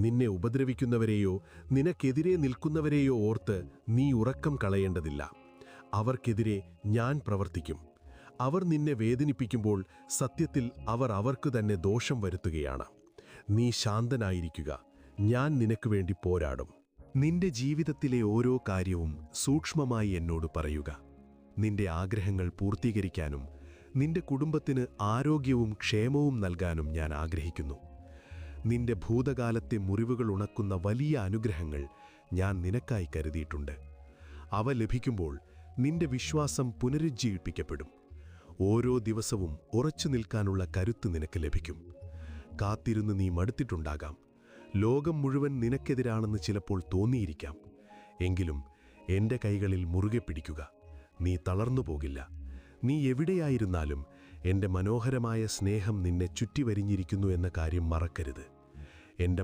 നിന്നെ ഉപദ്രവിക്കുന്നവരെയോ നിനക്കെതിരെ നിൽക്കുന്നവരെയോ ഓർത്ത് നീ ഉറക്കം കളയേണ്ടതില്ല. അവർക്കെതിരെ ഞാൻ പ്രവർത്തിക്കും. അവർ നിന്നെ വേദനിപ്പിക്കുമ്പോൾ സത്യത്തിൽ അവർ അവർക്ക് തന്നെ ദോഷം വരുത്തുകയാണ്. നീ ശാന്തനായിരിക്കുക, ഞാൻ നിനക്ക് വേണ്ടി പോരാടും. നിന്റെ ജീവിതത്തിലെ ഓരോ കാര്യവും സൂക്ഷ്മമായി എന്നോട് പറയുക. നിന്റെ ആഗ്രഹങ്ങൾ പൂർത്തീകരിക്കാനും നിന്റെ കുടുംബത്തിന് ആരോഗ്യവും ക്ഷേമവും നൽകാനും ഞാൻ ആഗ്രഹിക്കുന്നു. നിന്റെ ഭൂതകാലത്തെ മുറിവുകൾ ഉണക്കുന്ന വലിയ അനുഗ്രഹങ്ങൾ ഞാൻ നിനക്കായി കരുതിയിട്ടുണ്ട്. അവ ലഭിക്കുമ്പോൾ നിന്റെ വിശ്വാസം പുനരുജ്ജീവിപ്പിക്കപ്പെടും. ഓരോ ദിവസവും ഉറച്ചു നിൽക്കാനുള്ള കരുത്ത് നിനക്ക് ലഭിക്കും. കാത്തിരുന്ന് നീ മടുത്തിട്ടുണ്ടാകാം. ലോകം മുഴുവൻ നിനക്കെതിരാണെന്ന് ചിലപ്പോൾ തോന്നിയിരിക്കാം. എങ്കിലും എൻ്റെ കൈകളിൽ മുറുകെ പിടിക്കുക. നീ തളർന്നു പോകില്ല. നീ എവിടെയായിരുന്നാലും എൻ്റെ മനോഹരമായ സ്നേഹം നിന്നെ ചുറ്റിവരിഞ്ഞിരിക്കുന്നു എന്ന കാര്യം മറക്കരുത്. എൻ്റെ